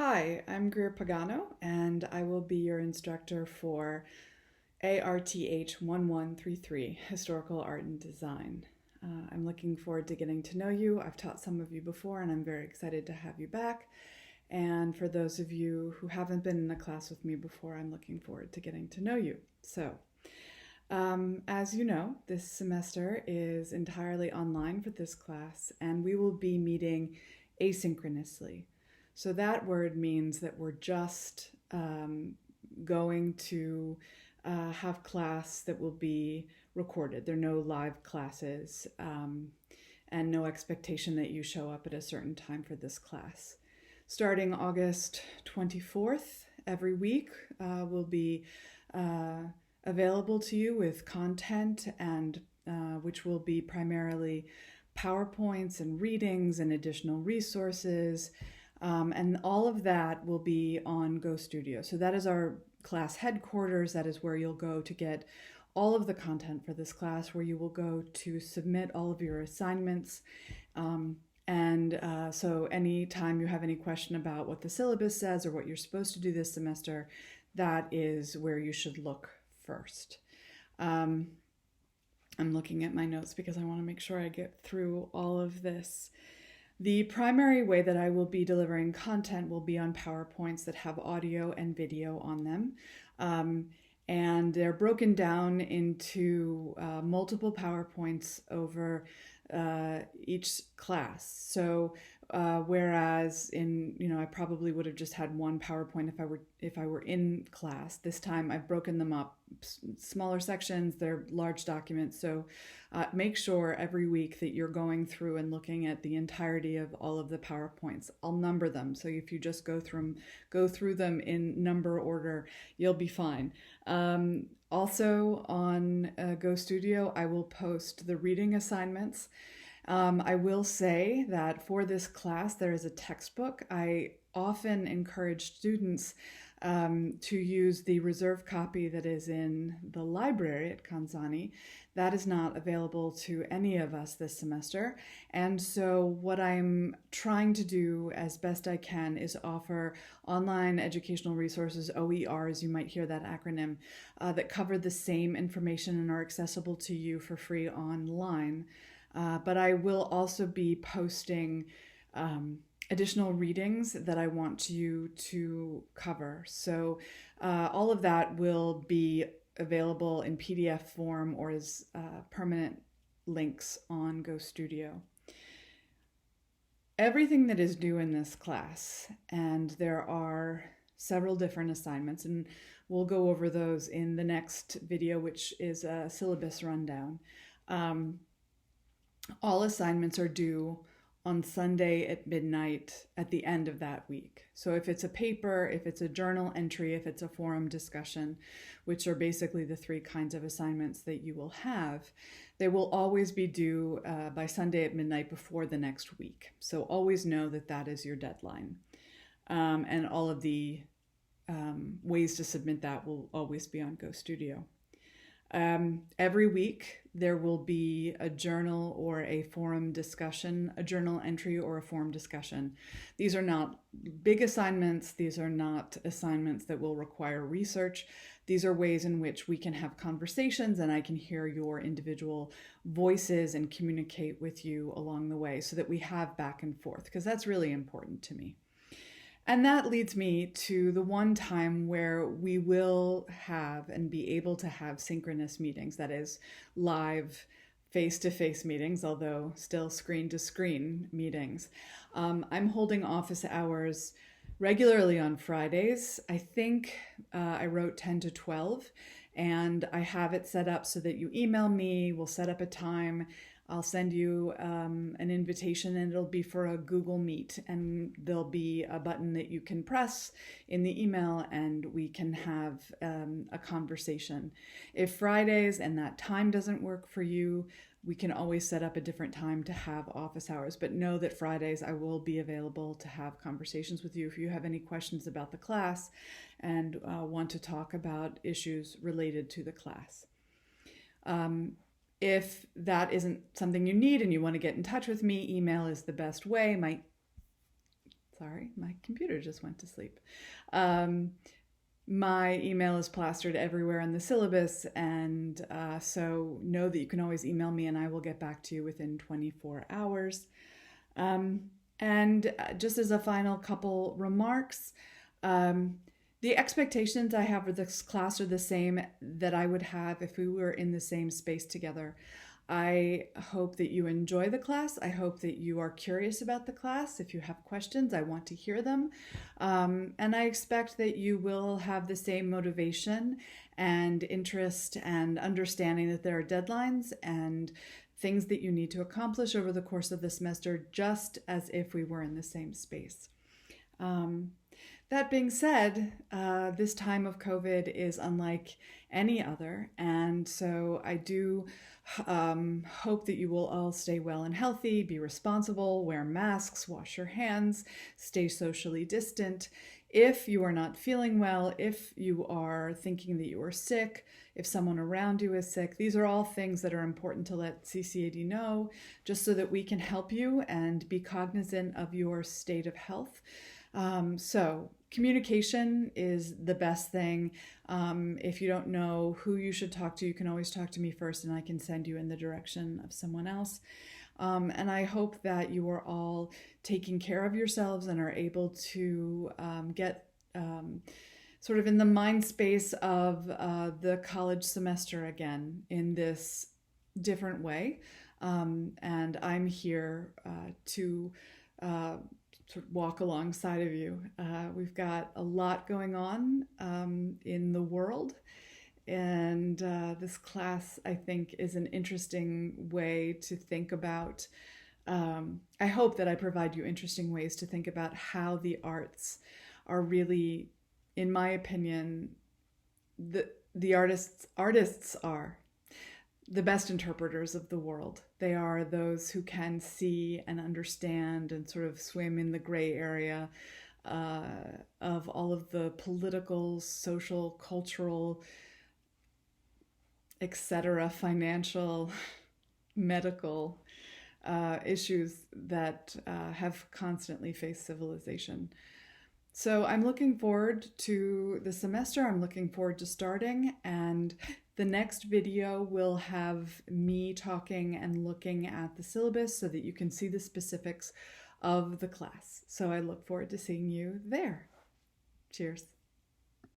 Hi, I'm Greer Pagano, and I will be your instructor for ARTH 1133, Historical Art and Design. I'm looking forward to getting to know you. I've taught some of you before, and I'm very excited to have you back. And for those of you who haven't been in a class with me before, I'm looking forward to getting to know you. As you know, this semester is entirely online for this class, and we will be meeting asynchronously. So that word means that we're just going to have class that will be recorded. There are no live classes and no expectation that you show up at a certain time for this class. Starting August 24th, every week will be available to you with content and which will be primarily PowerPoints and readings and additional resources. And all of that will be on GoStudio. So that is our class headquarters. That is where you'll go to get all of the content for this class, where you will go to submit all of your assignments. So anytime you have any question about what the syllabus says or what you're supposed to do this semester, that is where you should look first. I'm looking at my notes because I want to make sure I get through all of this. The primary way that I will be delivering content will be on PowerPoints that have audio and video on them. And they're broken down into multiple PowerPoints over each class. So whereas I probably would have just had one PowerPoint if I were in class. This time I've broken them up, smaller sections. They're large documents. So make sure every week that you're going through and looking at the entirety of all of the PowerPoints. I'll number them. So if you just go through them in number order, you'll be fine. Also on GoStudio, I will post the reading assignments. I will say that for this class, there is a textbook. I often encourage students to use the reserve copy that is in the library at Kanzani. That is not available to any of us this semester. And so what I'm trying to do as best I can is offer online educational resources, OERs, you might hear that acronym, that cover the same information and are accessible to you for free online. But I will also be posting additional readings that I want you to cover. So all of that will be available in PDF form or as permanent links on GoStudio. Everything that is due in this class, and there are several different assignments, and we'll go over those in the next video, which is a syllabus rundown. All assignments are due on Sunday at midnight at the end of that week. So if it's a paper, if it's a journal entry, if it's a forum discussion, which are basically the three kinds of assignments that you will have, they will always be due by Sunday at midnight before the next week. So always know that that is your deadline. And all of the ways to submit that will always be on GoStudio. Every week there will be a journal or a forum discussion, a journal entry or a forum discussion. These are not big assignments. These are not assignments that will require research. These are ways in which we can have conversations and I can hear your individual voices and communicate with you along the way so that we have back and forth, because that's really important to me. And that leads me to the one time where we will have and be able to have synchronous meetings, that is live face-to-face meetings, although still screen-to-screen meetings. I'm holding office hours regularly on Fridays. I think I wrote 10 to 12, and I have it set up so that you email me, we'll set up a time, I'll send you an invitation, and it'll be for a Google Meet, and there'll be a button that you can press in the email and we can have a conversation. If Fridays and that time doesn't work for you, we can always set up a different time to have office hours, but know that Fridays I will be available to have conversations with you if you have any questions about the class and want to talk about issues related to the class. If that isn't something you need and you want to get in touch with me, email is the best way. Sorry, my computer just went to sleep. My email is plastered everywhere in the syllabus, and so know that you can always email me and I will get back to you within 24 hours. And just as a final couple remarks, the expectations I have for this class are the same that I would have if we were in the same space together. I hope that you enjoy the class. I hope that you are curious about the class. If you have questions, I want to hear them. And I expect that you will have the same motivation and interest and understanding that there are deadlines and things that you need to accomplish over the course of the semester, just as if we were in the same space. That being said, this time of COVID is unlike any other, and so I do hope that you will all stay well and healthy, be responsible, wear masks, wash your hands, stay socially distant. If you are not feeling well, if you are thinking that you are sick, if someone around you is sick, these are all things that are important to let CCAD know, just so that we can help you and be cognizant of your state of health. So communication is the best thing. If you don't know who you should talk to, you can always talk to me first and I can send you in the direction of someone else. And I hope that you are all taking care of yourselves and are able to get sort of in the mind space of the college semester again in this different way. And I'm here to sort of walk alongside of you. We've got a lot going on in the world, and this class, I think, is an interesting way to think about. I hope that I provide you interesting ways to think about how the arts are really, in my opinion, the artists are the best interpreters of the world. They are those who can see and understand and sort of swim in the gray area of all of the political, social, cultural, etc., financial, medical issues that have constantly faced civilization. So I'm looking forward to the semester. I'm looking forward to starting, and the next video will have me talking and looking at the syllabus so that you can see the specifics of the class. So I look forward to seeing you there. Cheers.